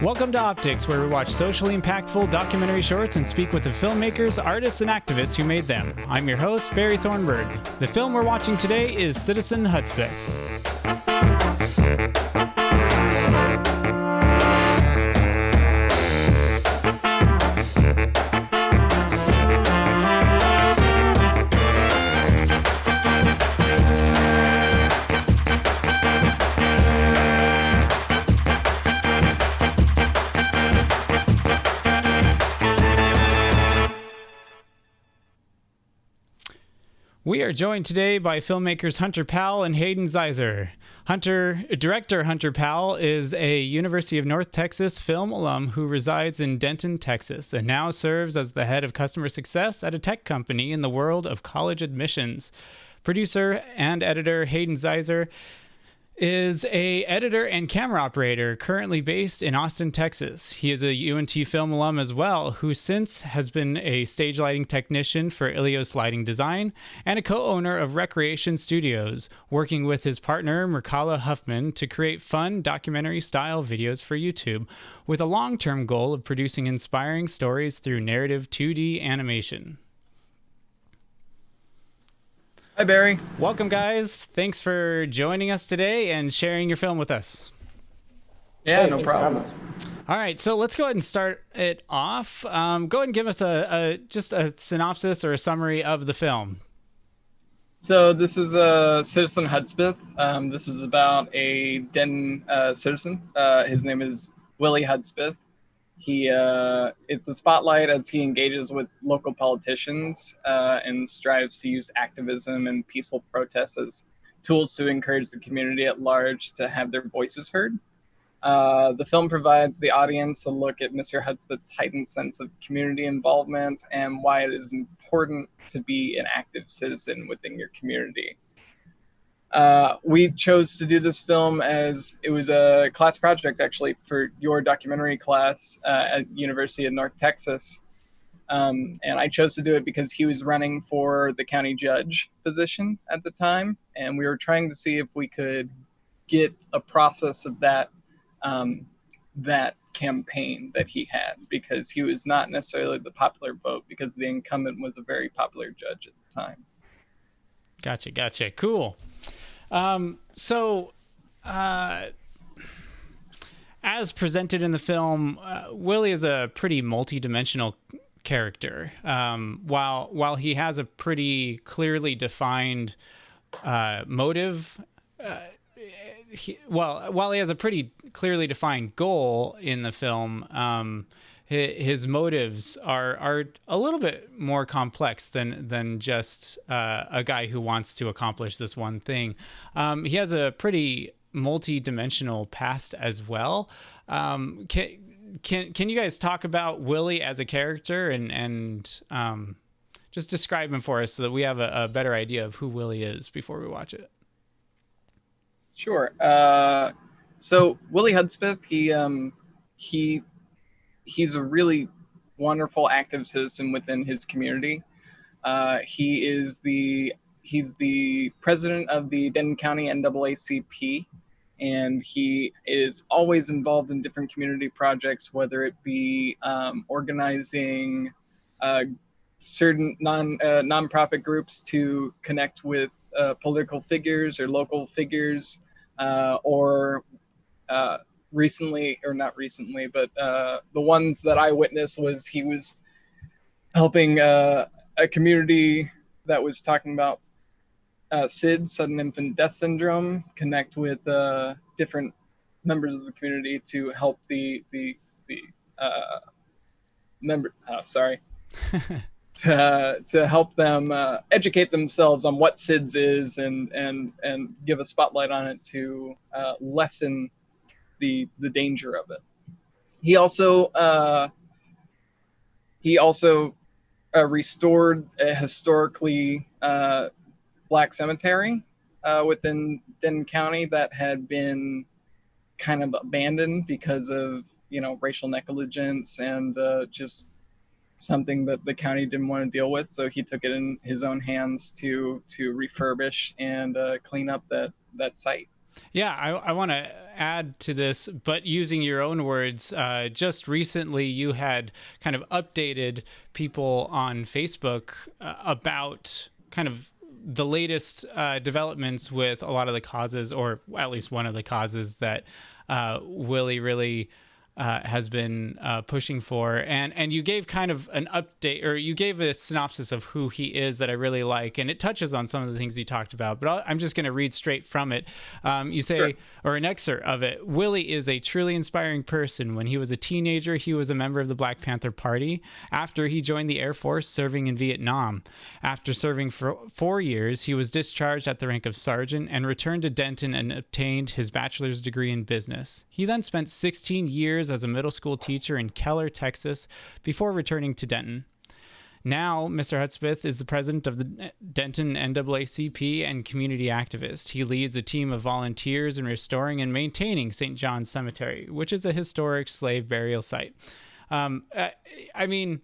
Welcome to Optics, where we watch socially impactful documentary shorts and speak with the filmmakers, artists, and activists who made them. I'm your host, Barry Thornburg. The film we're watching today is Citizen Hudspeth. We are joined today by filmmakers Hunter Powell and Hayden Zaiser. Director Hunter Powell is a University of North Texas film alum who resides in Denton, Texas, and now serves as the head of customer success at a tech company in the world of college admissions. Producer and editor Hayden Zaiser is a editor and camera operator currently based in Austin, Texas. He is a UNT film alum as well, who since has been a stage lighting technician for Ilios Lighting Design and a co-owner of Recreation Studios, working with his partner Merkala Huffman to create fun documentary-style videos for YouTube, with a long-term goal of producing inspiring stories through narrative 2D animation. Hi, Barry. Welcome, guys. Thanks for joining us today and sharing your film with us. Yeah, no problem. All right, so let's go ahead and start it off. Go ahead and give us just a synopsis or a summary of the film. So this is Citizen Hudspeth. This is about a Denton citizen. His name is Willie Hudspeth. It's a spotlight as he engages with local politicians and strives to use activism and peaceful protests as tools to encourage the community at large to have their voices heard. The film provides the audience a look at Mr. Hudspeth's heightened sense of community involvement and why it is important to be an active citizen within your community. We chose to do this film as it was a class project, actually, for your documentary class at University of North Texas. And I chose to do it because he was running for the county judge position at the time. And we were trying to see if we could get a process of that campaign that he had, because he was not necessarily the popular vote, because the incumbent was a very popular judge at the time. Gotcha. Cool. As presented in the film, Willie is a pretty multi-dimensional character. While he has a pretty clearly defined motive, while he has a pretty clearly defined goal in the film, his motives are a little bit more complex than just a guy who wants to accomplish this one thing. He has a pretty multi-dimensional past as well. Can you guys talk about Willie as a character and just describe him for us so that we have a better idea of who Willie is before we watch it? Sure. So Willie Hudspeth, he's a really wonderful active citizen within his community. He's the president of the Denton County NAACP, and he is always involved in different community projects, whether it be organizing certain nonprofit groups to connect with political figures or local figures, or recently, or not recently, but the ones that I witnessed was he was helping a community that was talking about SID, sudden infant death syndrome, connect with different members of the community to help the to help them educate themselves on what SIDS is and give a spotlight on it to lessen the danger of it. He also restored a historically black cemetery within Denton County that had been kind of abandoned because of racial negligence and just something that the county didn't want to deal with. So he took it in his own hands to refurbish and clean up that site. Yeah, I want to add to this, but using your own words, just recently you had kind of updated people on Facebook about kind of the latest developments with a lot of the causes, or at least one of the causes that Willie really has been pushing for, and you gave kind of an update, or you gave a synopsis of who he is that I really like, and it touches on some of the things you talked about. But I'm just going to read straight from it. You say, sure. Or an excerpt of it: Willie is a truly inspiring person. When he was a teenager, he was a member of the Black Panther Party. After he joined the Air Force, serving in Vietnam. After serving for 4 years, he was discharged at the rank of sergeant and returned to Denton and obtained his bachelor's degree in business. He then spent 16 years as a middle school teacher in Keller, Texas, before returning to Denton. Now, Mr. Hudspeth is the president of the Denton NAACP and community activist. He leads a team of volunteers in restoring and maintaining St. John's Cemetery, which is a historic slave burial site. I mean,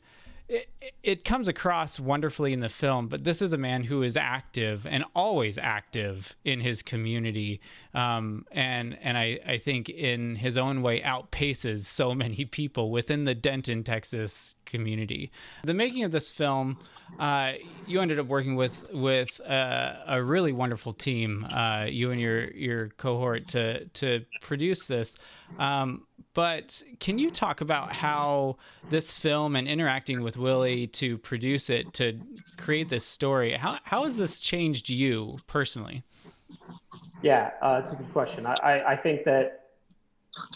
it comes across wonderfully in the film, but this is a man who is active and always active in his community, and I think in his own way outpaces so many people within the Denton, Texas community. The making of this film, you ended up working with a really wonderful team, you and your cohort, to produce this. But can you talk about how this film and interacting with Willie to produce it, to create this story, how has this changed you personally? Yeah, it's a good question. I think that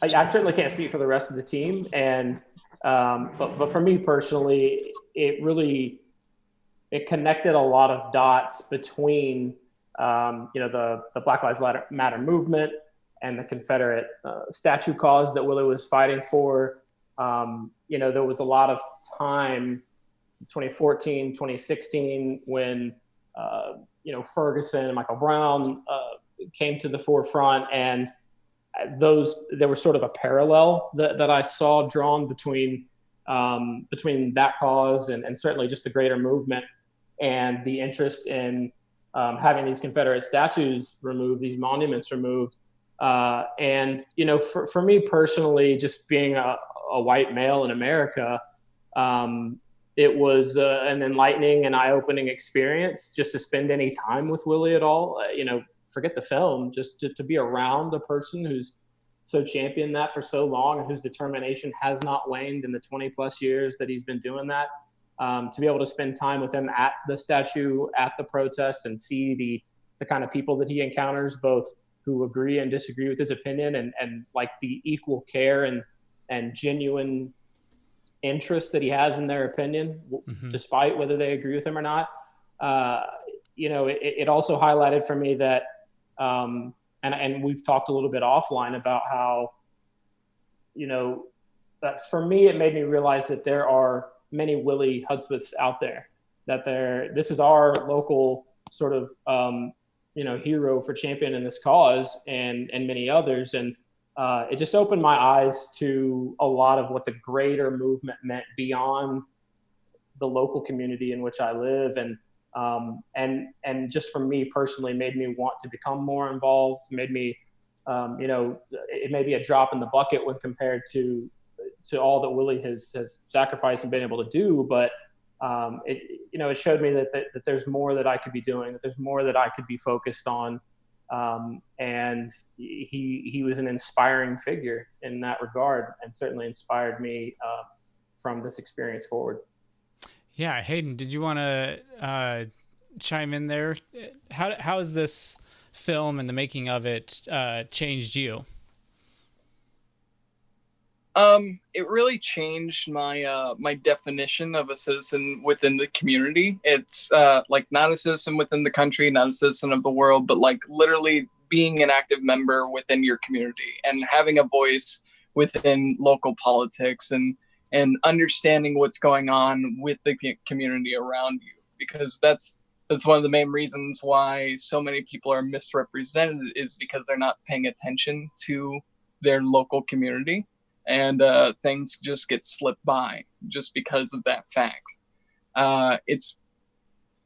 I certainly can't speak for the rest of the team, and but for me personally, it connected a lot of dots between the Black Lives Matter movement and the Confederate statue cause that Willie was fighting for. There was a lot of time, 2014, 2016, when, Ferguson and Michael Brown came to the forefront, and there was sort of a parallel that I saw drawn between that cause and certainly just the greater movement and the interest in having these Confederate statues removed, these monuments removed. For me personally, just being a white male in America, it was an enlightening and eye-opening experience just to spend any time with Willie at all. Forget the film, just to be around a person who's so championed that for so long and whose determination has not waned in the 20 plus years that he's been doing that. To be able to spend time with him at the statue, at the protests, and see the kind of people that he encounters, both who agree and disagree with his opinion, and like the equal care and genuine interest that he has in their opinion, despite whether they agree with him or not. It also highlighted for me that, and we've talked a little bit offline about how, that for me, it made me realize that there are many Willie Hudspeths out there, this is our local sort of, hero for championing this cause, and many others. And it just opened my eyes to a lot of what the greater movement meant beyond the local community in which I live. And just for me personally, made me want to become more involved, made me, it may be a drop in the bucket when compared to all that Willie has sacrificed and been able to do. But it showed me that there's more that I could be doing, that there's more that I could be focused on. And he was an inspiring figure in that regard, and certainly inspired me from this experience forward. Yeah. Hayden, did you want to chime in there? How has this film and the making of it changed you? It really changed my my definition of a citizen within the community. It's like not a citizen within the country, not a citizen of the world, but like literally being an active member within your community and having a voice within local politics and understanding what's going on with the community around you, because that's one of the main reasons why so many people are misrepresented, is because they're not paying attention to their local community. And things just get slipped by just because of that fact.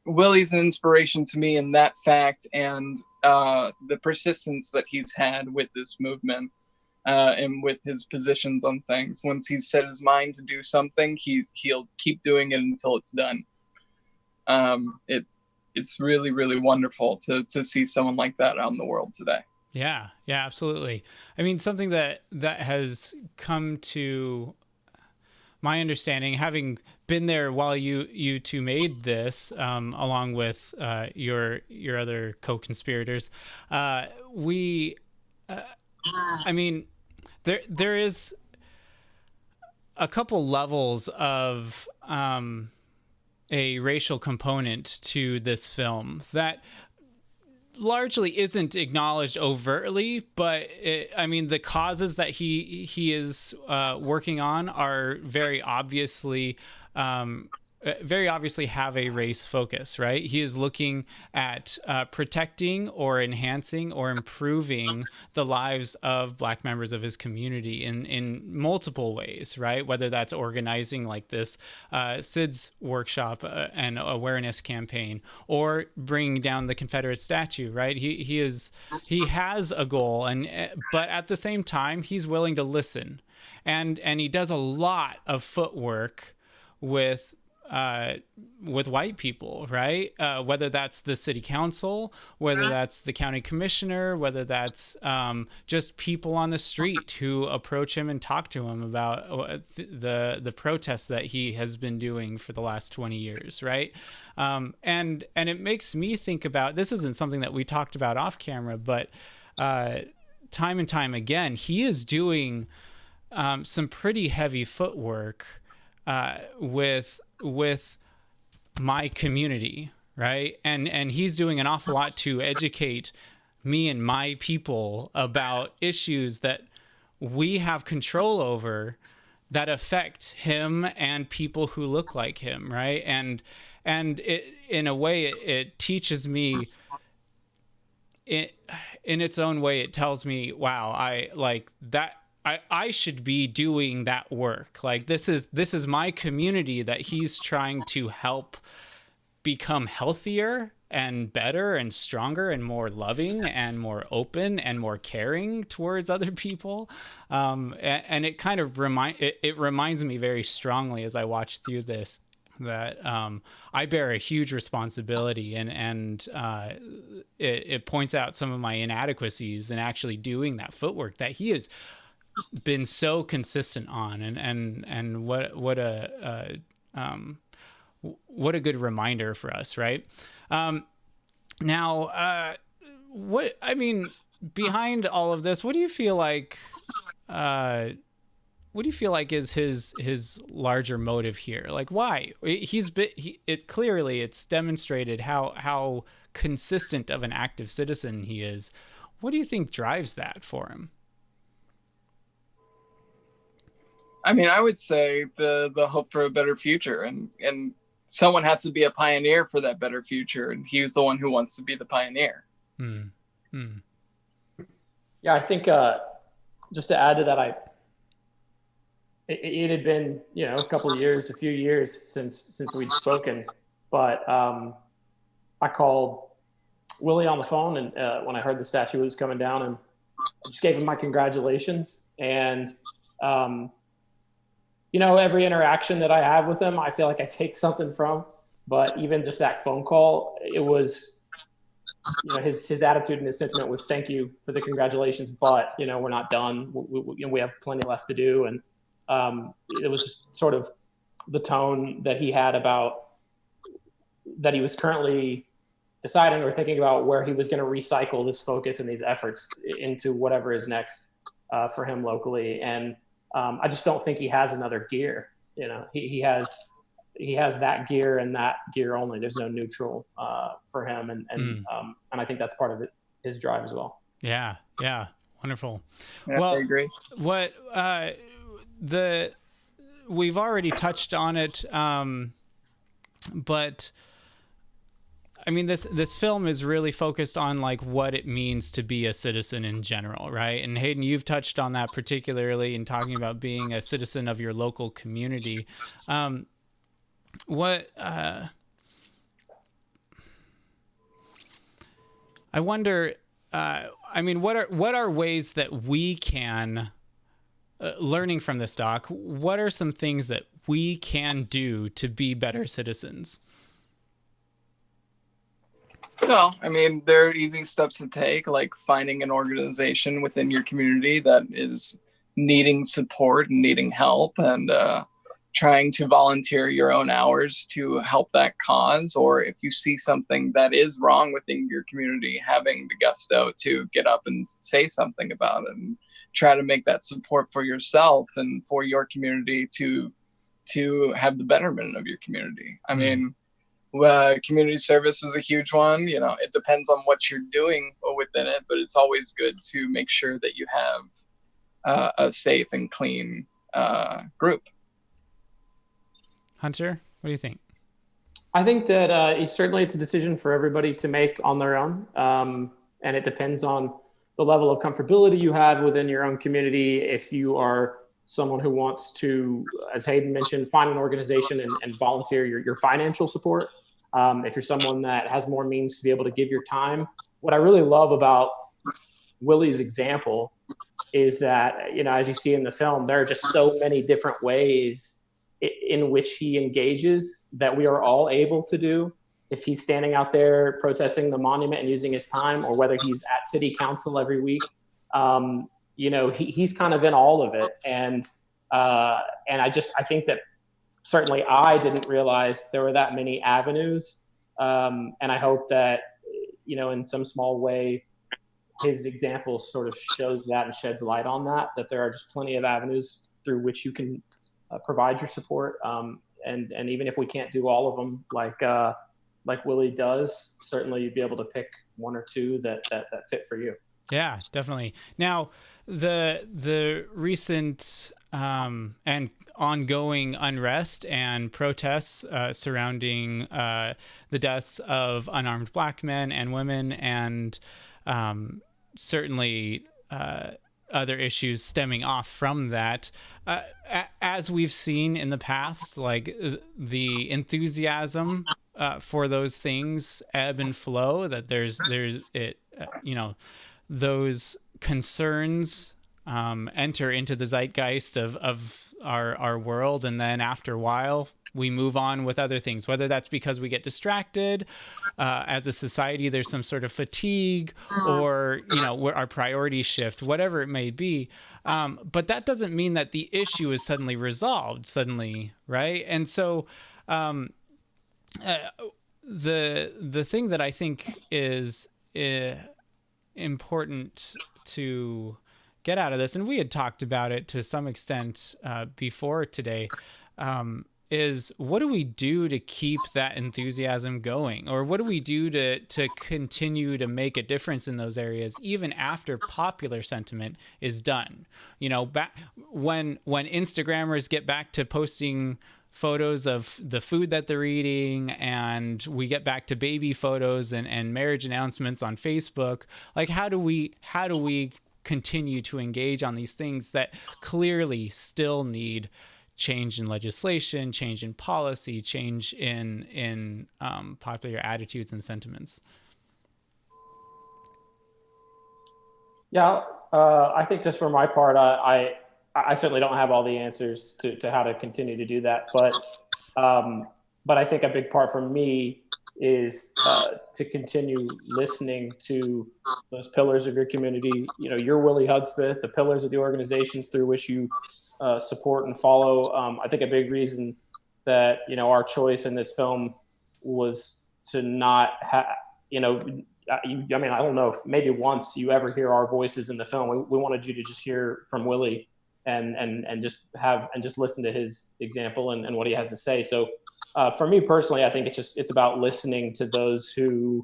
Willie's an inspiration to me in that fact, and the persistence that he's had with this movement, and with his positions on things. Once he's set his mind to do something, he'll keep doing it until it's done. It's really, really wonderful to see someone like that out in the world today. Yeah, absolutely. I mean, something that has come to my understanding, having been there while you two made this, along with your other co-conspirators, I mean, there is a couple levels of a racial component to this film that largely isn't acknowledged overtly, but the causes that he is working on are very obviously have a race focus, right? He is looking at protecting or enhancing or improving the lives of Black members of his community in multiple ways, right? Whether that's organizing like this SIDS workshop and awareness campaign, or bringing down the Confederate statue, right? He has a goal, but at the same time, he's willing to listen, and he does a lot of footwork with white people, right? Whether that's the city council, whether that's the county commissioner, whether that's just people on the street who approach him and talk to him about the protests that he has been doing for the last 20 years, right? And it makes me think about, this isn't something that we talked about off camera, but time and time again, he is doing some pretty heavy footwork with my community, right? And he's doing an awful lot to educate me and my people about issues that we have control over that affect him and people who look like him, right? And it, in a way, it teaches me, in its own way, it tells me, wow, I like that. I should be doing that work. Like, this is my community that he's trying to help become healthier and better and stronger and more loving and more open and more caring towards other people. And it kind of reminds me very strongly as I watch through this that I bear a huge responsibility, and it points out some of my inadequacies in actually doing that footwork that he is been so consistent on, and what a good reminder for us, right? Now, behind all of this, what do you feel like is his larger motive here? Like, why it's demonstrated how consistent of an active citizen he is. What do you think drives that for him? I mean, I would say the hope for a better future, and someone has to be a pioneer for that better future, and he's the one who wants to be the pioneer. Yeah, I think just to add to that, it had been a few years since we'd spoken, but I called Willie on the phone, and when I heard the statue was coming down, and I just gave him my congratulations. And every interaction that I have with him, I feel like I take something from. But even just that phone call, it was, his attitude and his sentiment was, thank you for the congratulations, but, we're not done. We have plenty left to do. And it was just sort of the tone that he had about that he was currently deciding or thinking about where he was going to recycle this focus and these efforts into whatever is next for him locally. And I just don't think he has another gear. He has that gear and that gear only. There's no neutral for him, and I think that's part of his drive as well. Yeah, wonderful. Yeah, well, I agree. What we've already touched on it, but I mean, this film is really focused on like what it means to be a citizen in general, right? And Hayden, you've touched on that particularly in talking about being a citizen of your local community. I I wonder, what are ways that we can, learning from this doc, what are some things that we can do to be better citizens? Well, I mean, there are easy steps to take, like finding an organization within your community that is needing support and needing help, and trying to volunteer your own hours to help that cause. Or if you see something that is wrong within your community, having the gusto to get up and say something about it and try to make that support for yourself and for your community to have the betterment of your community. I mean, community service is a huge one. You know, it depends on what you're doing within it, but it's always good to make sure that you have a safe and clean group. Hunter, what do you think? I think that certainly it's a decision for everybody to make on their own. And it depends on the level of comfortability you have within your own community. If you are someone who wants to, as Hayden mentioned, find an organization and volunteer your financial support. If you're someone that has more means to be able to give your time. What I really love about Willie's example is that, you know, as you see in the film, there are just so many different ways in which he engages that we are all able to do. If he's standing out there protesting the monument and using his time, or whether he's at city council every week, you know, he's kind of in all of it. And I think that certainly I didn't realize there were that many avenues. And I hope that, you know, in some small way, his example sort of shows that and sheds light on that there are just plenty of avenues through which you can provide your support. And even if we can't do all of them, like Willie does, certainly you'd be able to pick one or two that fit for you. Yeah, definitely. Now, the recent and ongoing unrest and protests surrounding the deaths of unarmed Black men and women, and certainly other issues stemming off from that, as we've seen in the past, like the enthusiasm for those things ebb and flow. That there's those concerns enter into the zeitgeist of our world, and then after a while we move on with other things, whether that's because we get distracted as a society, there's some sort of fatigue, or, you know, where our priorities shift, whatever it may be. But that doesn't mean that the issue is suddenly resolved right? And so the thing that I think is important to get out of this, and we had talked about it to some extent before today, is what do we do to keep that enthusiasm going? Or what do we do to continue to make a difference in those areas, even after popular sentiment is done? You know, back when Instagrammers get back to posting photos of the food that they're eating, and we get back to baby photos and marriage announcements on Facebook, like how do we continue to engage on these things that clearly still need change in legislation, change in policy, change in popular attitudes and sentiments? Yeah, I think just for my part, I certainly don't have all the answers to how to continue to do that, but I think a big part for me is to continue listening to those pillars of your community. You know, your Willie Hudspeth, the pillars of the organizations through which you support and follow. I think a big reason that, you know, our choice in this film was to not have, you know, I mean, I don't know if maybe once you ever hear our voices in the film. We wanted you to just hear from Willie and just listen to his example and what he has to say. So for me personally, I think it's about listening to those who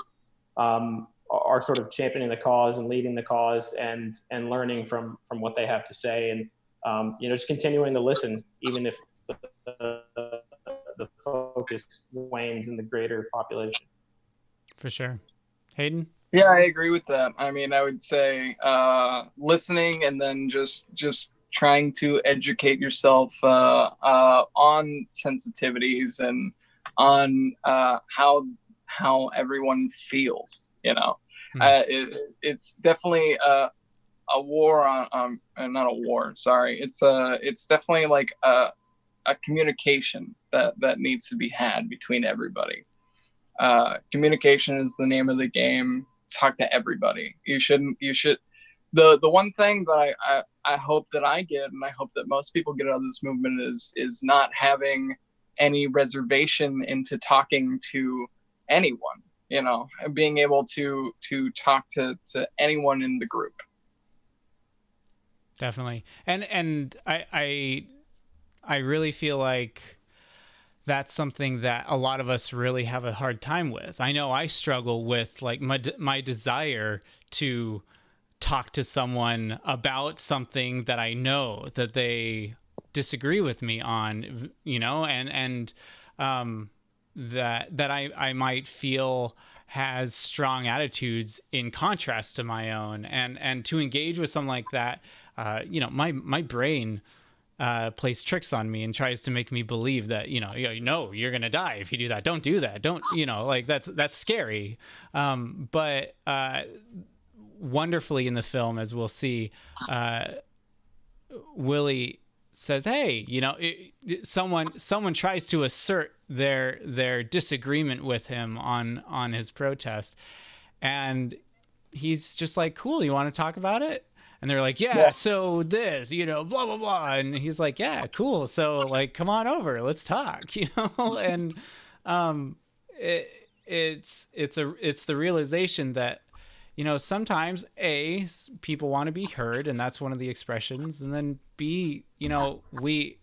are sort of championing the cause and leading the cause, and learning from what they have to say, and you know, just continuing to listen, even if the focus wanes in the greater population. For sure. Hayden? Yeah, I agree with that. I mean, I would say listening, and then just trying to educate yourself on sensitivities and on how everyone feels. You know, It's definitely a war on not a war. Sorry, it's definitely like a communication that needs to be had between everybody. Communication is the name of the game. Talk to everybody. You should. The one thing that I hope that I get, and I hope that most people get out of this movement, is not having any reservation into talking to anyone. You know, and being able to talk to anyone in the group. Definitely. And I really feel like that's something that a lot of us really have a hard time with. I know I struggle with like my desire to talk to someone about something that I know that they disagree with me on, you know, and that I might feel has strong attitudes in contrast to my own, and to engage with something like that, you know, my brain plays tricks on me and tries to make me believe that, you know, you're gonna die if you do that. Don't do that. Don't, you know, like that's scary. But wonderfully in the film, as we'll see, Willie says, hey, you know, someone tries to assert their disagreement with him on his protest, and he's just like, cool, you want to talk about it? And they're like, yeah, so this, you know, blah blah blah, and he's like, yeah, cool, so like, come on over, let's talk, you know. And it's the realization that, you know, sometimes A, people want to be heard, and that's one of the expressions, and then B, you know, we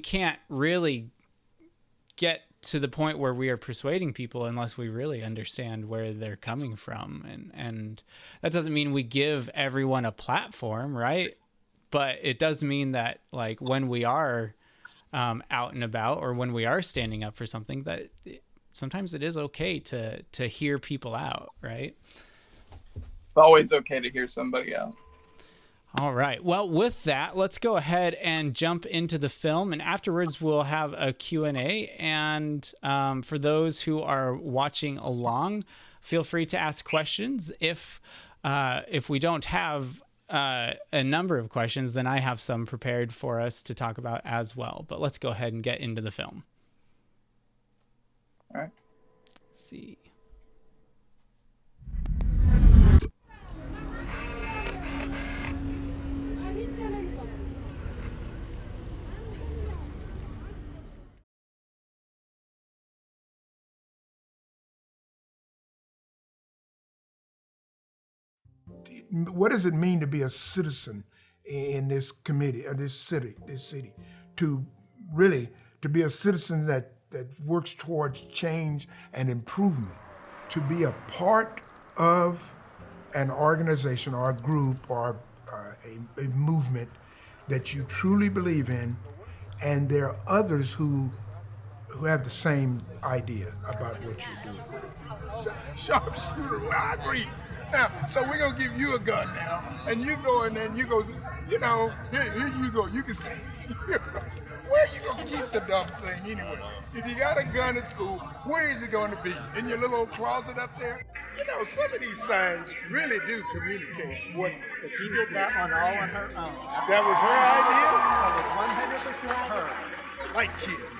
can't really get to the point where we are persuading people unless we really understand where they're coming from, and that doesn't mean we give everyone a platform, right? But it does mean that, like, when we are out and about, or when we are standing up for something, that sometimes it is okay to hear people out, right? It's always okay to hear somebody out. All right. Well, with that, let's go ahead and jump into the film, and afterwards we'll have a Q&A. And for those who are watching along, feel free to ask questions. If we don't have a number of questions, then I have some prepared for us to talk about as well. But let's go ahead and get into the film. All right. Let's see. What does it mean to be a citizen in this committee, or this city? To really, to be a citizen that works towards change and improvement, to be a part of an organization or a group or a movement that you truly believe in, and there are others who have the same idea about what you're doing. Sharpshooter, well, I agree. Now, so we're gonna give you a gun now, and you go in there and you go, you know, here you go. You can see, where you gonna keep the dumb thing anyway? If you got a gun at school, where is it going to be? In your little old closet up there? You know, some of these signs really do communicate what the She did that one all on her own. That was her That was 100% her. idea? Like kids.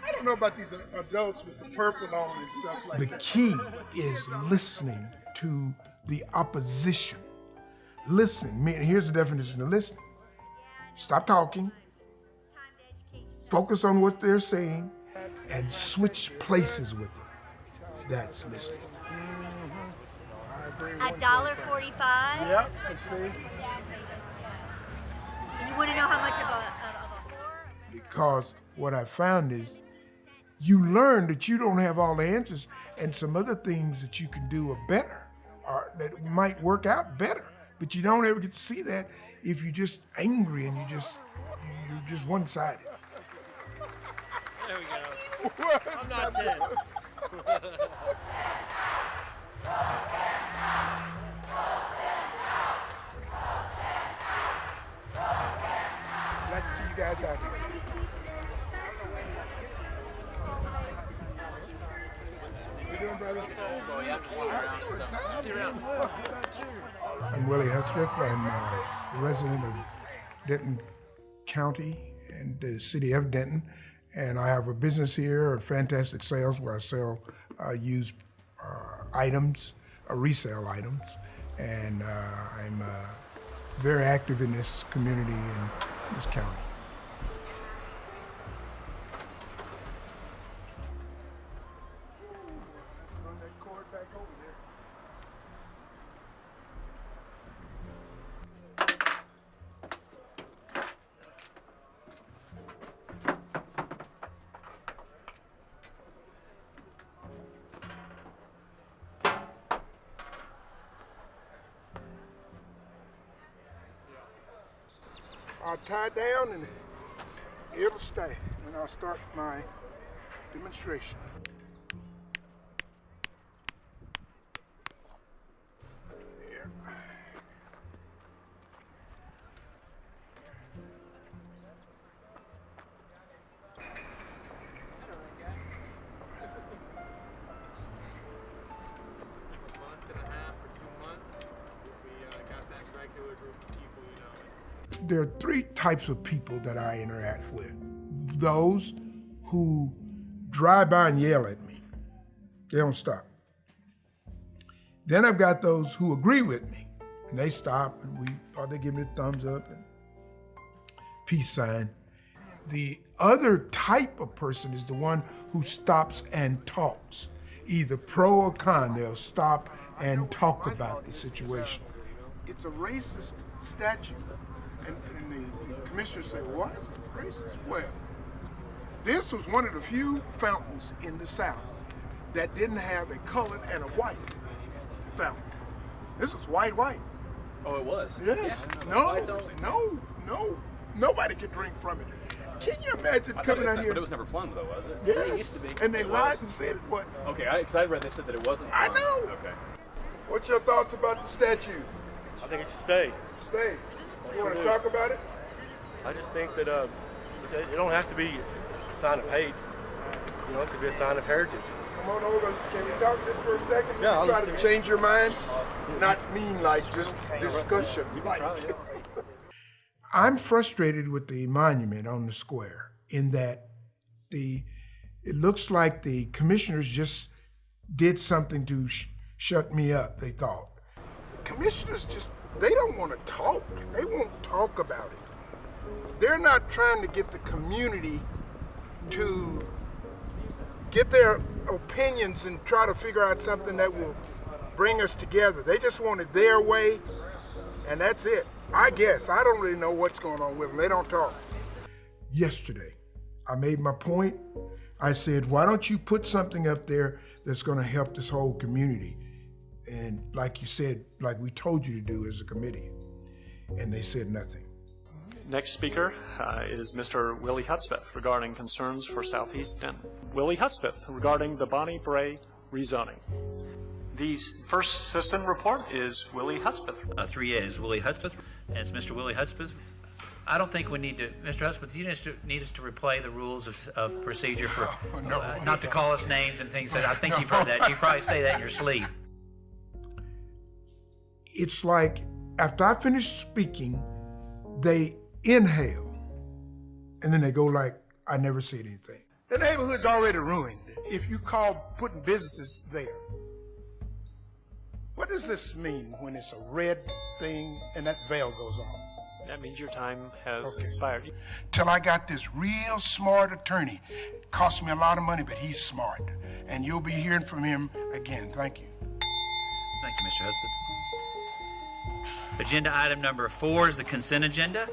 I don't know about these adults with the purple on and stuff like that. The key is listening to the opposition. Listening. Here's the definition of listening. Stop talking. Focus on what they're saying and switch places with them. That's listening. $1.45. Yep, I see. And you want to know how much of a whore? Because what I found is you learn that you don't have all the answers, and some other things that you can do are better, or that might work out better. But you don't ever get to see that if you're just angry and you're just one-sided. There we go. I'm not 10. Glad to see you guys out here. You doing, I'm Willie Hudspeth. I'm a resident of Denton County and the city of Denton, and I have a business here at Fantastic Sales where I sell used items, resale items, and I'm very active in this community in this county. Run that cord back over there. I'll tie it down and it'll stay, and I'll start my demonstration. There. There are three types of people that I interact with. Those who drive by and yell at me. They don't stop. Then I've got those who agree with me, and they stop, and they give me a thumbs up and peace sign. The other type of person is the one who stops and talks, either pro or con. They'll stop and talk about the situation. It's a racist statute. And the commissioners say, what? Racist? Well, this was one of the few fountains in the South that didn't have a colored and a white fountain. This was white. Oh, it was? Yes. Yeah, No. Nobody could drink from it. Can you imagine coming out here? But it was never plumbed, though, was it? Yes. It used to be. And they lied and said what? Okay, because I read they said that it wasn't I plumbed. know. Okay. What's your thoughts about the statue? I think it should stay. Stay. You want to do. talk about it? I just think that it don't have to be a sign of hate. You know, it could be a sign of heritage. Come on over. Can we talk just for a second? Yeah, I'll Try listen to to you. change your mind. Not mean like just discussion. I'm frustrated with the monument on the square in that it looks like the commissioners just did something to shut me up, they thought. The commissioners they don't want to talk. They won't talk about it. They're not trying to get the community to get their opinions and try to figure out something that will bring us together. They just want it their way, and that's it. I guess. I don't really know what's going on with them. They don't talk. Yesterday, I made my point. I said, why don't you put something up there that's going to help this whole community? And like you said, like we told you to do as a committee. And they said nothing. Next speaker is Mr. Willie Hudspeth regarding concerns for Southeast Denton. Willie Hudspeth regarding the Bonnie Bray rezoning. The first citizen report is Willie Hudspeth. 3A is Willie Hudspeth, and it's Mr. Willie Hudspeth. I don't think we need to, Mr. Hudspeth, you need us to replay the rules of procedure for not to call us names and things. I think you've heard that. You probably say that in your sleep. It's like after I finish speaking, they inhale, and then they go like, I never said anything. The neighborhood's already ruined if you call putting businesses there. What does this mean when it's a red thing and that veil goes on? That means your time has expired. Till I got this real smart attorney. It cost me a lot of money, but he's smart. And you'll be hearing from him again. Thank you. Thank you, Mr. Hudspeth. Agenda item number 4 is the consent agenda.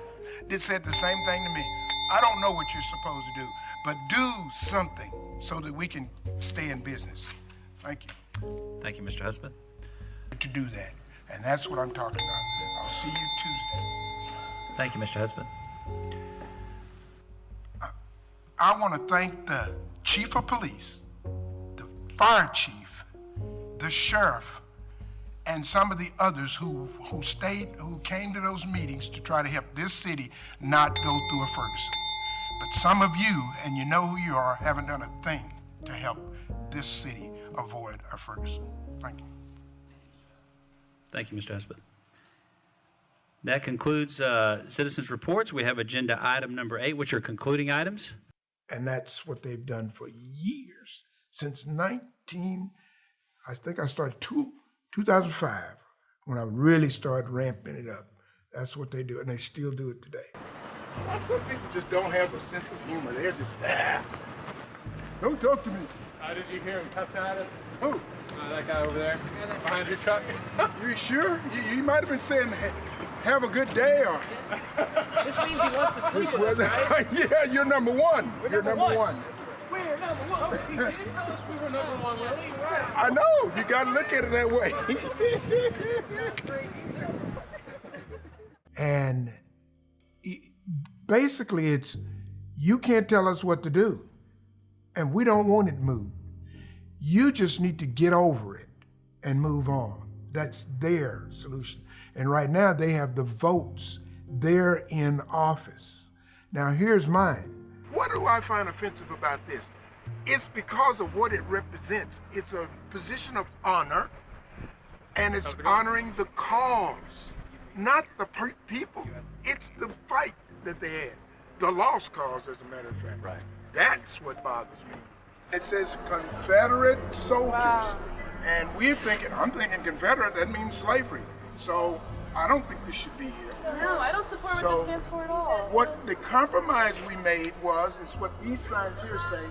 They said the same thing to me. I don't know what you're supposed to do, but do something so that we can stay in business. Thank you. Thank you, Mr. Hudspeth. To do that, and that's what I'm talking about. I'll see you Tuesday. Thank you, Mr. Hudspeth. I want to thank the chief of police, the fire chief, the sheriff, and some of the others who came to those meetings to try to help this city not go through a Ferguson. But some of you, and you know who you are, haven't done a thing to help this city avoid a Ferguson. Thank you. Thank you, Mr. Hudspeth. That concludes citizens' reports. We have agenda item number 8, which are concluding items. And that's what they've done for years, since I think I started 2005, when I really started ramping it up. That's what they do, and they still do it today. Well, some people just don't have a sense of humor. They're just, don't talk to me. Did you hear him cussing at us? Who? That guy over there, behind your truck. You sure? You might have been saying, have a good day, or... This means he wants to sleep with us, right? Yeah, you're number one. You're number one. We're number one. He didn't tell us we were number one, Willie. Right. I know. You got to look at it that way. And basically, it's, you can't tell us what to do, and we don't want it moved. You just need to get over it and move on. That's their solution. And right now, they have the votes. They're in office. Now, here's mine. What do I find offensive about this? It's because of what it represents. It's a position of honor, and it's honoring the cause, not the people. It's the fight that they had. The lost cause, as a matter of fact. Right. That's what bothers me. It says Confederate soldiers. Wow. And I'm thinking Confederate, that means slavery. So I don't think this should be here. No, I don't support what this stands for at all. What the compromise we made is what these signs here say,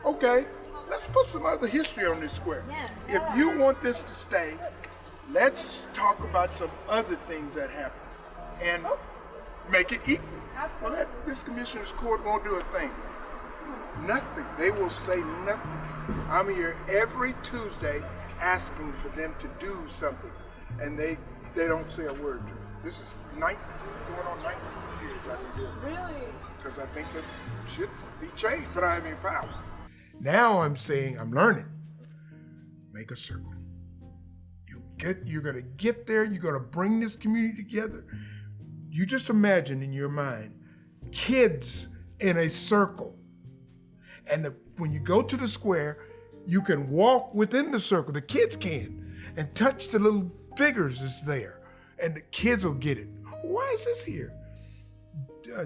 okay, let's put some other history on this square. Yeah. If you want this to stay, let's talk about some other things that happen and make it equal. Absolutely. Well, this commissioner's court won't do a thing. Nothing. They will say nothing. I'm here every Tuesday asking for them to do something, and they don't say a word to me. This is 19, going on 19 years I've been doing it. Really? Because I think that should be changed, but I have any power. Now I'm saying, I'm learning. Make a circle. You're gonna get there, you're gonna bring this community together. You just imagine in your mind, kids in a circle. And when you go to the square, you can walk within the circle, the kids can, and touch the little figures that's there. And the kids will get it. Why is this here?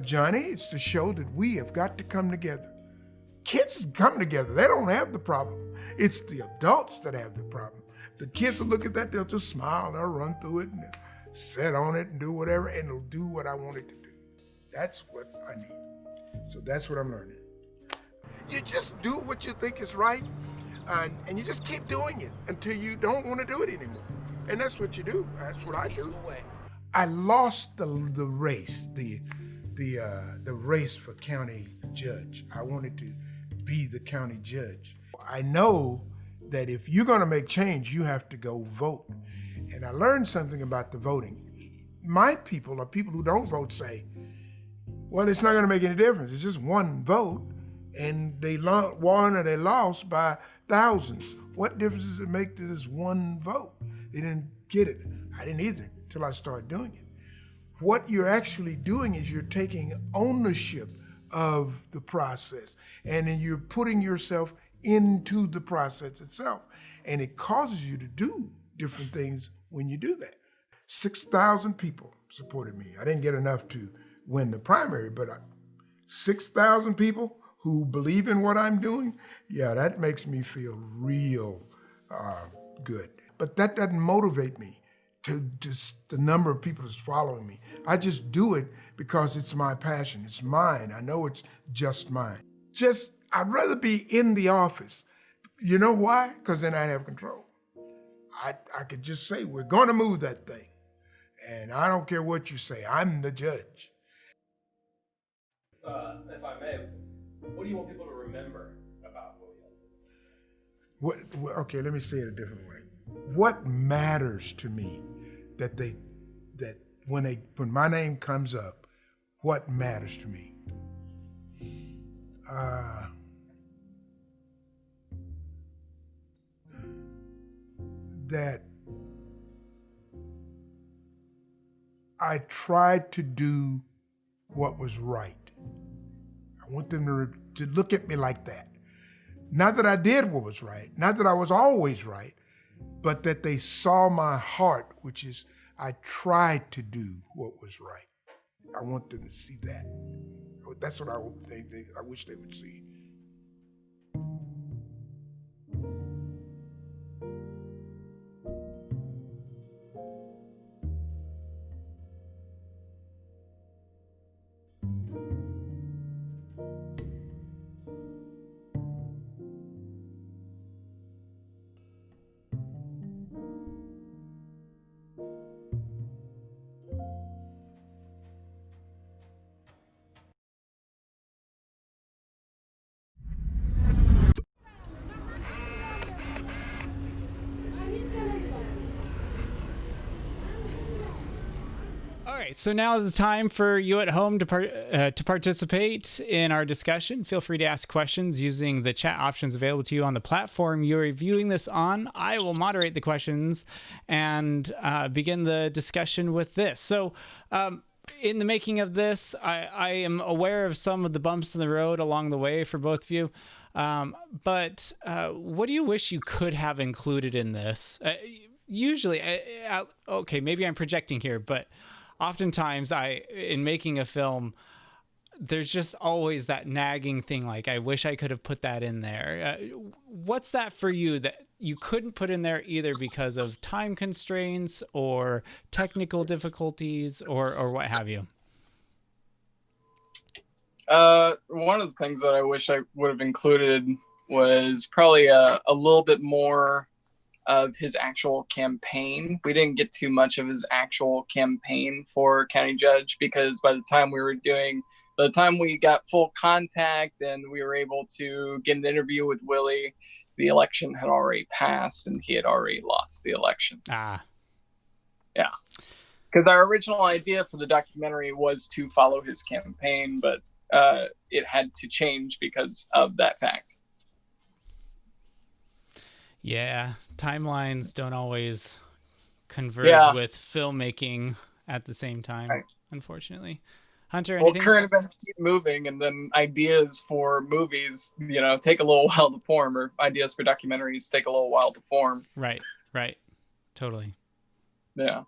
Johnny, it's to show that we have got to come together. Kids come together, they don't have the problem. It's the adults that have the problem. The kids will look at that, they'll just smile, they'll run through it and sit on it and do whatever, and it'll do what I want it to do. That's what I need. So that's what I'm learning. You just do what you think is right, and you just keep doing it until you don't want to do it anymore. And that's what you do. That's what I do. I lost the race, the race for county judge. I wanted to be the county judge. I know that if you're going to make change, you have to go vote. And I learned something about the voting. My people, or people who don't vote, say, well, it's not going to make any difference. It's just one vote, and they won or they lost by thousands. What difference does it make to this one vote? They didn't get it. I didn't either until I started doing it. What you're actually doing is you're taking ownership of the process, and then you're putting yourself into the process itself. And it causes you to do different things when you do that. 6,000 people supported me. I didn't get enough to win the primary, but 6,000 people who believe in what I'm doing, yeah, that makes me feel real good. But that doesn't motivate me to just the number of people that's following me. I just do it because it's my passion. It's mine. I know it's just mine. I'd rather be in the office. You know why? Because then I'd have control. I could just say, we're going to move that thing. And I don't care what you say. I'm the judge. If I may, what do you want people to remember about Willie Hudspeth? Okay, let me say it a different way. What matters to me that when my name comes up, what matters to me? That I tried to do what was right. I want them to look at me like that. Not that I did what was right, not that I was always right, but that they saw my heart, which is I tried to do what was right. I want them to see that. That's what I wish they would see. All right, so now is the time for you at home to participate in our discussion. Feel free to ask questions using the chat options available to you on the platform you're viewing this on. I will moderate the questions and begin the discussion with this. So in the making of this, I am aware of some of the bumps in the road along the way for both of you. But what do you wish you could have included in this? Usually, okay, maybe I'm projecting here, but oftentimes in making a film, there's just always that nagging thing, like, I wish I could have put that in there. What's that for you that you couldn't put in there either because of time constraints or technical difficulties or what have you? One of the things that I wish I would have included was probably a little bit more of his actual campaign. We didn't get too much of his actual campaign for county judge because by the time we got full contact and we were able to get an interview with Willie, the election had already passed and he had already lost the election. Yeah. Because our original idea for the documentary was to follow his campaign, but it had to change because of that fact. Yeah, timelines don't always converge with filmmaking at the same time, unfortunately. Hunter, anything? Well, current events keep moving, and then ideas for movies, take a little while to form, or ideas for documentaries take a little while to form. Right. Totally. Yeah.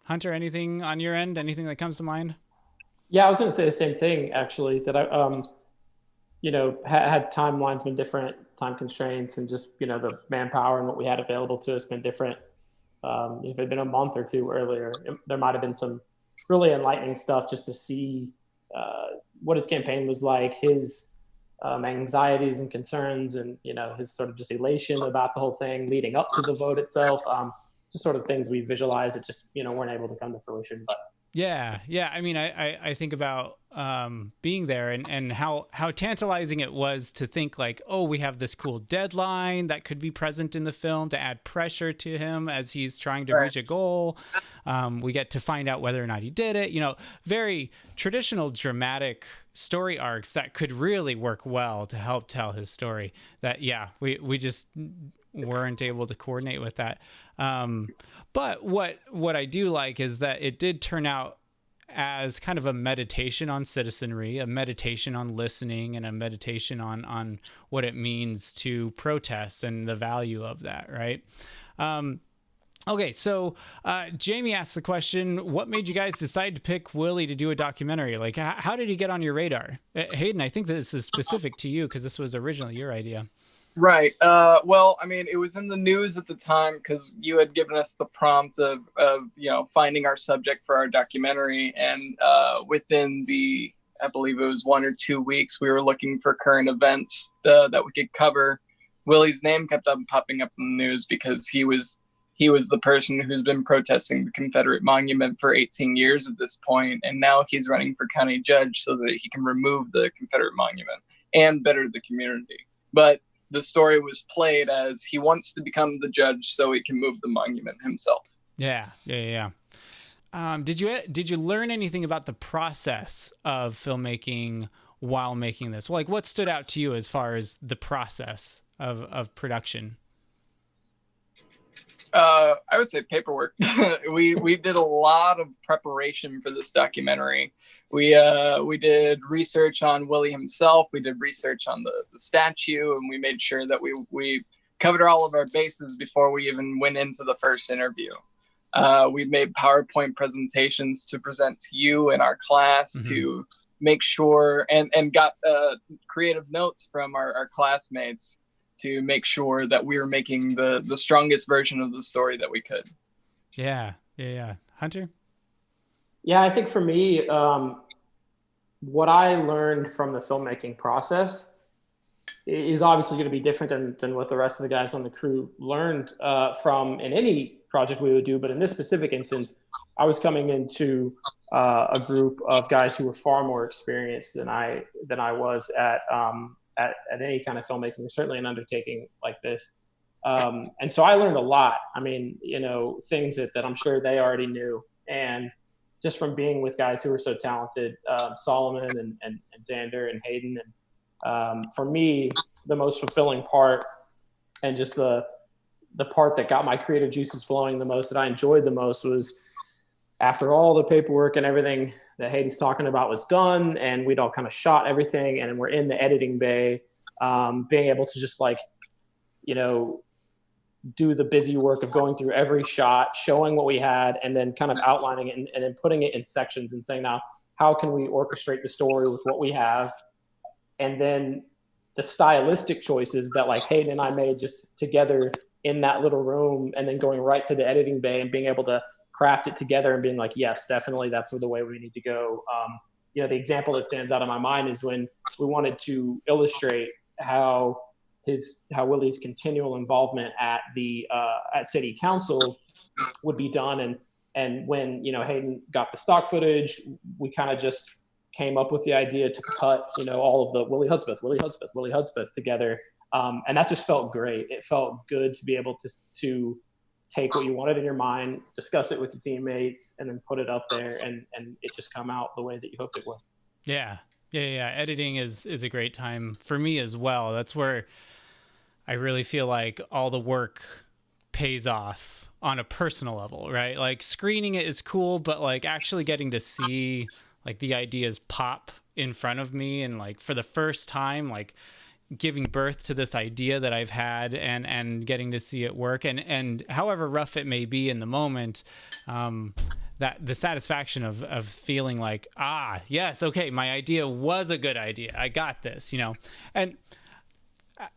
Hunter, anything on your end? Anything that comes to mind? Yeah, I was going to say the same thing, actually, that I, had timelines been different, time constraints, and just, the manpower and what we had available to us been different. If it had been a month or two earlier, there might have been some really enlightening stuff just to see what his campaign was like, his anxieties and concerns, and, his sort of just elation about the whole thing leading up to the vote itself. Just sort of things we visualized that just, weren't able to come to fruition. But Yeah. I mean, I think about being there and how tantalizing it was to think like, oh, we have this cool deadline that could be present in the film to add pressure to him as he's trying to reach a goal. We get to find out whether or not he did it. Very traditional dramatic story arcs that could really work well to help tell his story. That, we just weren't able to coordinate with that. But what I do like is that it did turn out as kind of a meditation on citizenry, a meditation on listening, and a meditation on what it means to protest and the value of that, right? Okay, so Jamie asked the question, what made you guys decide to pick Willie to do a documentary? Like, how did he get on your radar? Hayden, I think this is specific to you because this was originally your idea. Right. Well, I mean, it was in the news at the time because you had given us the prompt of finding our subject for our documentary. And within I believe it was 1 or 2 weeks, we were looking for current events that we could cover. Willie's name kept on popping up in the news because he was the person who's been protesting the Confederate monument for 18 years at this point. And now he's running for county judge so that he can remove the Confederate monument and better the community. But the story was played as he wants to become the judge so he can move the monument himself. Yeah. Did you learn anything about the process of filmmaking while making this? Like, what stood out to you as far as the process of production? I would say paperwork. we did a lot of preparation for this documentary. We did research on Willie himself. We did research on the statue, and we made sure that we covered all of our bases before we even went into the first interview. We made PowerPoint presentations to present to you in our class to make sure, and got creative notes from our classmates to make sure that we were making the strongest version of the story that we could. Yeah. Hunter? Yeah, I think for me, what I learned from the filmmaking process is obviously going to be different than what the rest of the guys on the crew learned from in any project we would do. But in this specific instance, I was coming into a group of guys who were far more experienced than I was at any kind of filmmaking, certainly an undertaking like this. And so I learned a lot. I mean, things that I'm sure they already knew. And just from being with guys who were so talented, Solomon and Xander and Hayden. And for me, the most fulfilling part, and just the part that got my creative juices flowing the most, that I enjoyed the most, was after all the paperwork and everything that Hayden's talking about was done, and we'd all kind of shot everything, and we're in the editing bay, being able to just do the busy work of going through every shot, showing what we had, and then kind of outlining it and then putting it in sections and saying, now, how can we orchestrate the story with what we have? And then the stylistic choices that Hayden and I made just together in that little room, and then going right to the editing bay and being able to craft it together and being like, yes, definitely that's the way we need to go. The example that stands out in my mind is when we wanted to illustrate how Willie's continual involvement at city council would be done. And when, Hayden got the stock footage, we kind of just came up with the idea to cut, all of the Willie Hudspeth together. And that just felt great. It felt good to be able to take what you wanted in your mind, discuss it with your teammates, and then put it up there, and it just come out the way that you hoped it would. Yeah. Editing is a great time for me as well. That's where I really feel like all the work pays off on a personal level, right? Screening it is cool, but actually getting to see the ideas pop in front of me, and for the first time, giving birth to this idea that I've had, and getting to see it work, and however rough it may be in the moment, that the satisfaction of feeling yes, okay, my idea was a good idea. I got this, and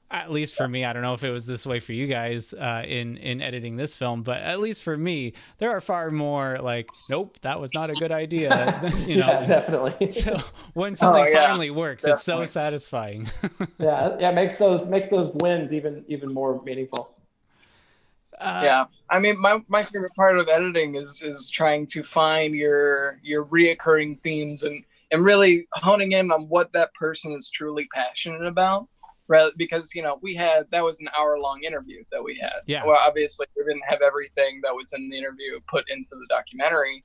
at least for me, I don't know if it was this way for you guys in editing this film, but at least for me, there are far more nope, that was not a good idea. Yeah, definitely. So when something finally works, definitely. It's so satisfying. yeah, makes those wins even more meaningful. I mean, my favorite part of editing is trying to find your reoccurring themes and really honing in on what that person is truly passionate about. Right, because that was an hour-long interview that we had. Yeah. Well, obviously we didn't have everything that was in the interview put into the documentary,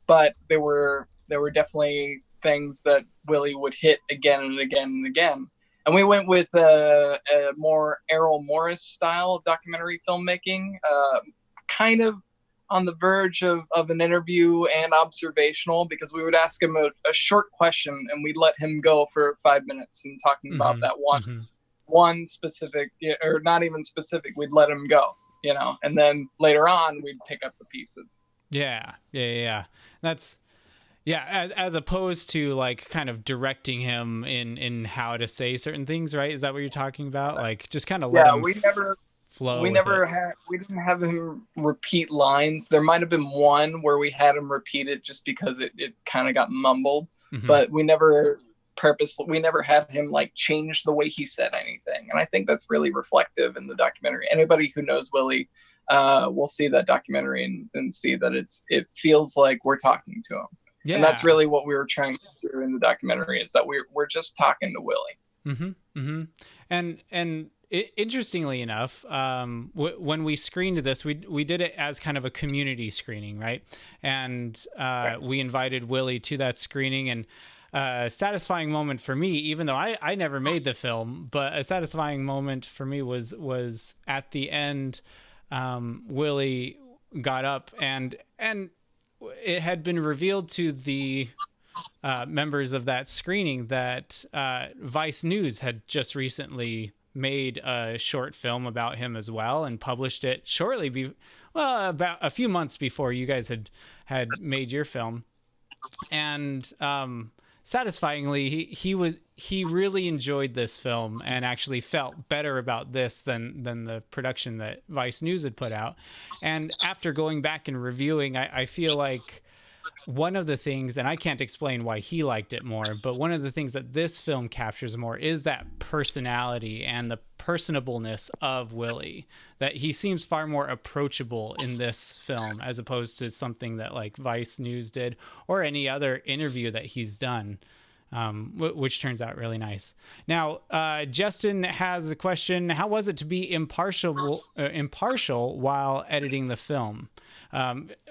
but there were definitely things that Willie would hit again and again and again. And we went with a more Errol Morris style of documentary filmmaking, kind of on the verge of an interview and observational, because we would ask him a short question and we'd let him go for 5 minutes and talking about that one specific, or not even specific, we'd let him go, and then later on we'd pick up the pieces. Yeah. That's, as opposed to kind of directing him in how to say certain things, right? Is that what you're talking about? Just kind of let him flow. We didn't have him repeat lines. There might have been one where we had him repeat it just because it kind of got mumbled, but we never had him change the way he said anything. And I think that's really reflective in the documentary. Anybody who knows Willie will see that documentary and see that it feels like we're talking to him. Yeah. And that's really what we were trying to do in the documentary, is that we're just talking to Willie. And interestingly enough, when we screened this, we did it as kind of a community screening, right? And we invited Willie to that screening, and a satisfying moment for me, even though I never made the film, but a satisfying moment for me was at the end, Willie got up and it had been revealed to the members of that screening that Vice News had just recently made a short film about him as well and published it shortly about a few months before you guys had made your film. And satisfyingly, he really enjoyed this film and actually felt better about this than the production that Vice News had put out. And after going back and reviewing, I feel like one of the things, and I can't explain why he liked it more, but one of the things that this film captures more is that personality and the personableness of Willie, that he seems far more approachable in this film as opposed to something that like Vice News did or any other interview that he's done, which turns out really nice. Now, Justin has a question. How was it to be impartial while editing the film?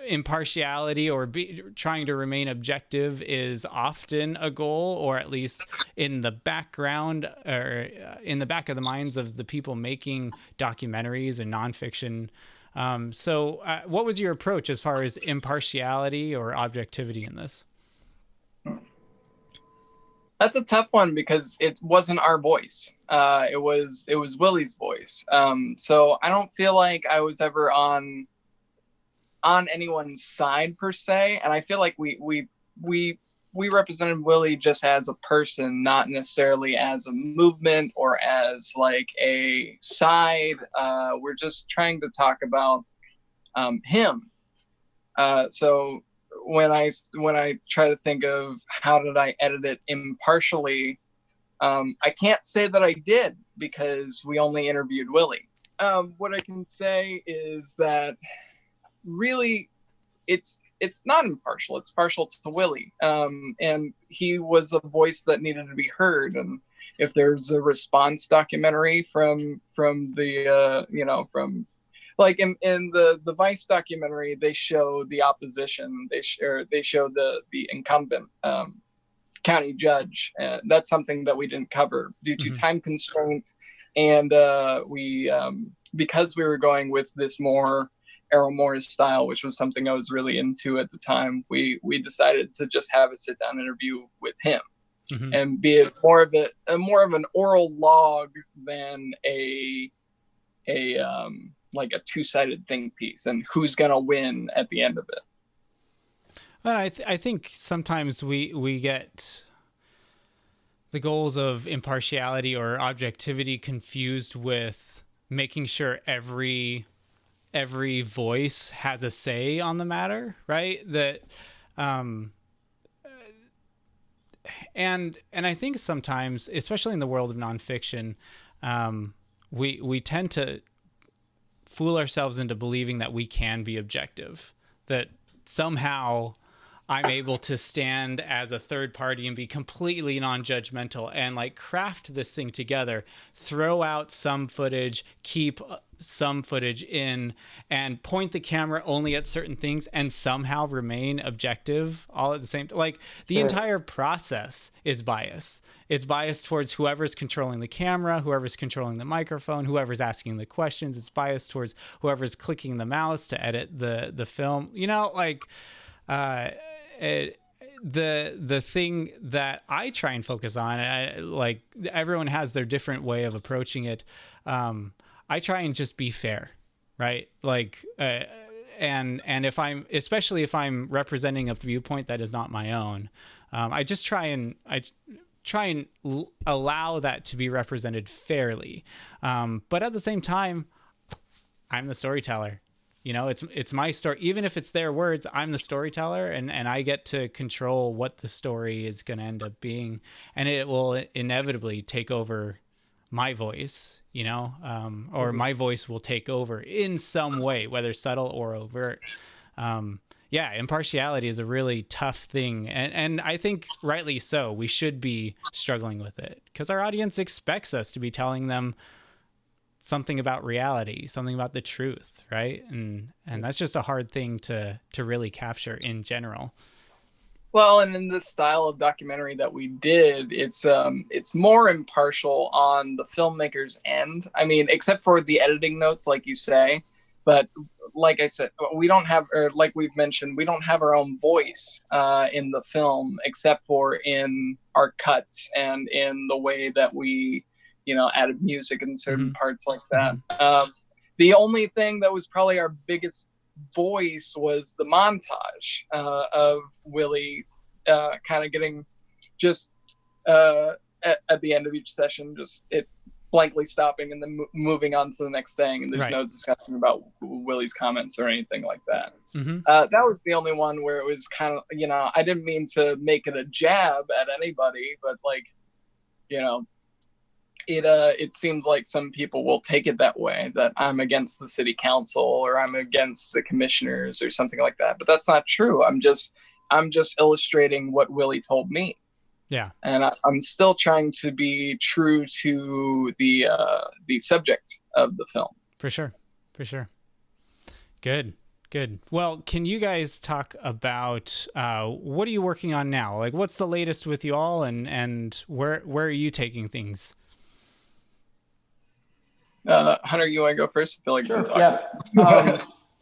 Impartiality or trying to remain objective is often a goal, or at least in the background or in the back of the minds of the people making documentaries and nonfiction. So what was your approach as far as impartiality or objectivity in this? That's a tough one because it wasn't our voice. It was Willie's voice. So I don't feel like I was ever on anyone's side per se, and I feel like we represented Willie just as a person, not necessarily as a movement or as like a side. We're just trying to talk about him. So when I try to think of how did I edit it impartially, I can't say that I did because we only interviewed Willie. What I can say is that really it's not impartial, it's partial to Willie, and he was a voice that needed to be heard. And if there's a response documentary from the from like in the Vice documentary, they show the opposition, they show the incumbent county judge. That's something that we didn't cover due to time constraints, and we because we were going with this more Errol Morris style, which was something I was really into at the time, we decided to just have a sit down interview with him and be it more of an oral log than a like a two-sided think piece and who's gonna win at the end of it. Well, I think sometimes we get the goals of impartiality or objectivity confused with making sure every voice has a say on the matter, right? That, and I think sometimes, especially in the world of nonfiction, we tend to fool ourselves into believing that we can be objective, that somehow I'm able to stand as a third party and be completely non-judgmental and like craft this thing together, throw out some footage, keep some footage in, and point the camera only at certain things and somehow remain objective all at the same time. Like the entire process is biased. It's biased towards whoever's controlling the camera, whoever's controlling the microphone, whoever's asking the questions. It's biased towards whoever's clicking the mouse to edit the film. You know, like the thing that I try and focus on, like everyone has their different way of approaching it. I try and just be fair, right? Like, and especially if I'm representing a viewpoint that is not my own, I try and allow that to be represented fairly. But at the same time, I'm the storyteller. You know, it's my story. Even if it's their words, I'm the storyteller, and I get to control what the story is going to end up being, and it will inevitably take over my voice, you know, or my voice will take over in some way, whether subtle or overt. Yeah, impartiality is a really tough thing, and I think rightly so. We should be struggling with it because our audience expects us to be telling them something about reality, something about the truth, right? And that's just a hard thing to really capture in general. Well, and in this style of documentary that we did, it's more impartial on the filmmaker's end. I mean, except for the editing notes, like you say, but like I said, we don't have, or like we've mentioned, we don't have our own voice in the film, except for in our cuts and in the way that we, added music in certain parts like that. The only thing that was probably our biggest voice was the montage of Willie kind of getting just at the end of each session, just it blankly stopping and then moving on to the next thing, and there's no discussion about Willie's comments or anything like that. That was the only one where it was kind of, I didn't mean to make it a jab at anybody, but like, it seems like some people will take it that way, that I'm against the city council or I'm against the commissioners or something like that. But that's not true. I'm just illustrating what Willie told me. Yeah. And I'm still trying to be true to the subject of the film. For sure. Good. Well, can you guys talk about what are you working on now? Like, what's the latest with you all, and where are you taking things? Hunter, you want to go first? I feel like sure.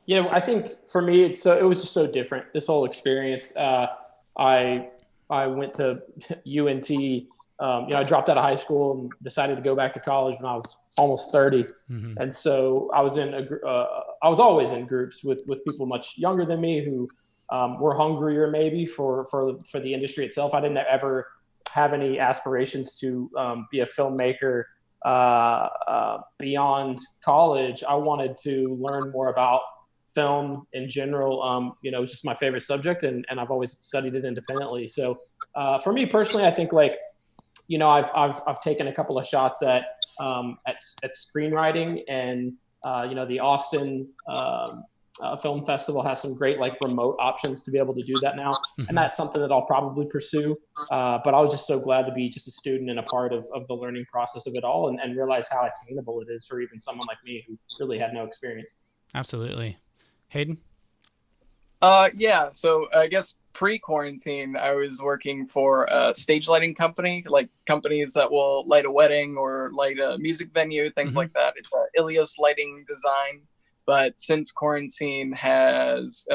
Yeah. I think for me, it was just so different. This whole experience. I went to UNT. I dropped out of high school and decided to go back to college when I was almost 30. And so I was always in groups with people much younger than me who were hungrier maybe for the industry itself. I didn't ever have any aspirations to be a filmmaker beyond college. I wanted to learn more about film in general. It was just my favorite subject, and I've always studied it independently. So for me personally, I think I've taken a couple of shots at screenwriting, and the Austin Film Festival has some great remote options to be able to do that now, and that's something that I'll probably pursue. But I was just so glad to be just a student and a part of the learning process of it all, and realize how attainable it is for even someone like me who really had no experience. Absolutely. Hayden? Yeah, so I guess pre-quarantine, I was working for a stage lighting company, like companies that will light a wedding or light a music venue, things like that. It's Ilios Lighting Design. But since quarantine has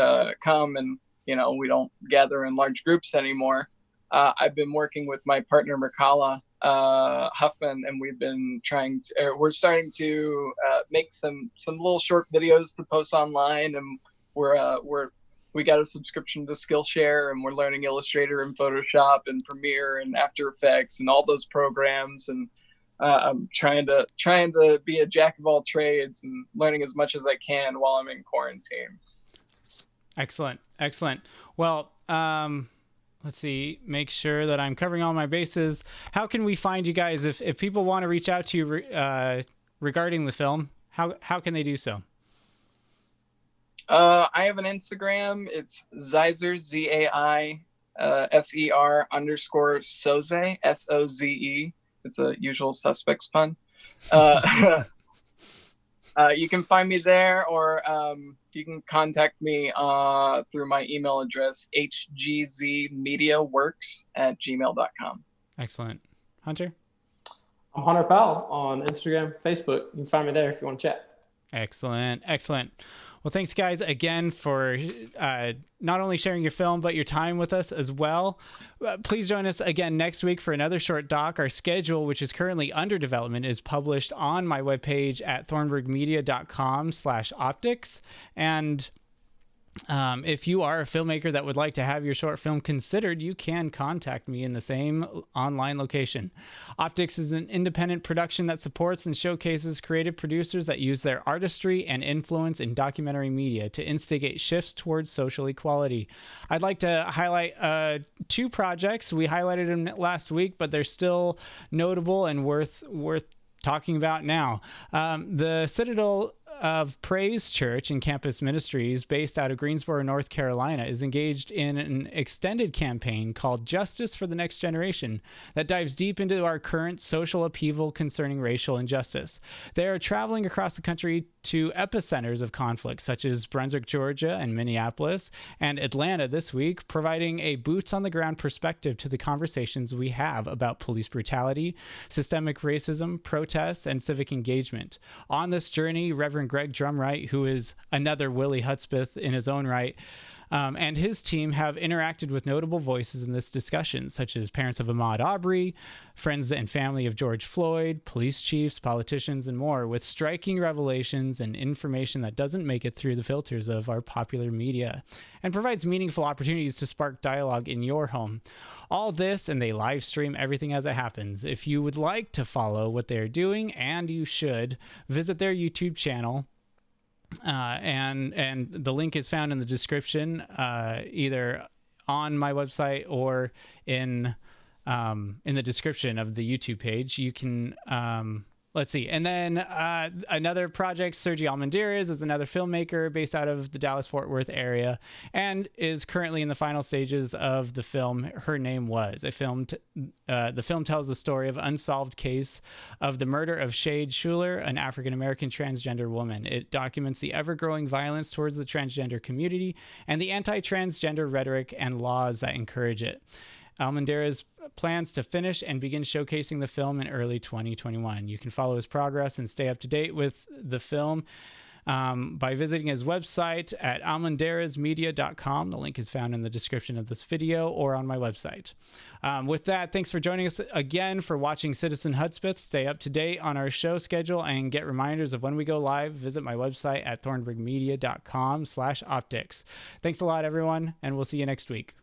come and, we don't gather in large groups anymore, I've been working with my partner, Merkala Huffman, and we've been we're starting to make some little short videos to post online, and we got a subscription to Skillshare, and we're learning Illustrator and Photoshop and Premiere and After Effects and all those programs, and I'm trying to be a jack of all trades and learning as much as I can while I'm in quarantine. Excellent. Well, let's see, make sure that I'm covering all my bases. How can we find you guys if people want to reach out to you regarding the film? How can they do so? I have an Instagram. It's Zaiser, ZAISER_Soze, SOZE. It's a Usual Suspects pun. You can find me there, or you can contact me through my email address, hgzmediaworks@gmail.com. Excellent. Hunter? I'm Hunter Powell on Instagram, Facebook. You can find me there if you want to chat. Excellent. Well, thanks, guys, again for not only sharing your film, but your time with us as well. Please join us again next week for another short doc. Our schedule, which is currently under development, is published on my webpage at thornburgmedia.com/optics. And if you are a filmmaker that would like to have your short film considered, you can contact me in the same online location. Optics is an independent production that supports and showcases creative producers that use their artistry and influence in documentary media to instigate shifts towards social equality. I'd like to highlight 2 projects. We highlighted them last week, but they're still notable and worth talking about now. The Citadel of Praise Church and Campus Ministries, based out of Greensboro, North Carolina, is engaged in an extended campaign called Justice for the Next Generation that dives deep into our current social upheaval concerning racial injustice. They are traveling across the country to epicenters of conflict, such as Brunswick, Georgia, and Minneapolis, and Atlanta this week, providing a boots-on-the-ground perspective to the conversations we have about police brutality, systemic racism, protests, and civic engagement. On this journey, Reverend and Greg Drumright, who is another Willie Hudspeth in his own right, and his team have interacted with notable voices in this discussion, such as parents of Ahmaud Arbery, friends and family of George Floyd, police chiefs, politicians, and more, with striking revelations and information that doesn't make it through the filters of our popular media, and provides meaningful opportunities to spark dialogue in your home. All this, and they live stream everything as it happens. If you would like to follow what they're doing, and you should, visit their YouTube channel. And the link is found in the description, either on my website or in the description of the YouTube page. You can let's see. And then another project, Sergio Almendarize is another filmmaker based out of the Dallas-Fort Worth area and is currently in the final stages of the film Her Name Was. The film tells the story of unsolved case of the murder of Shade Schuler, an African-American transgender woman. It documents the ever-growing violence towards the transgender community and the anti-transgender rhetoric and laws that encourage it. Almendarize plans to finish and begin showcasing the film in early 2021. You can follow his progress and stay up to date with the film by visiting his website at almendarizemedia.com. The link is found in the description of this video or on my website. With that, thanks for joining us again for watching Citizen Hudspeth. Stay up to date on our show schedule and get reminders of when we go live. Visit my website at thornburgmedia.com/optics. Thanks a lot, everyone, and we'll see you next week.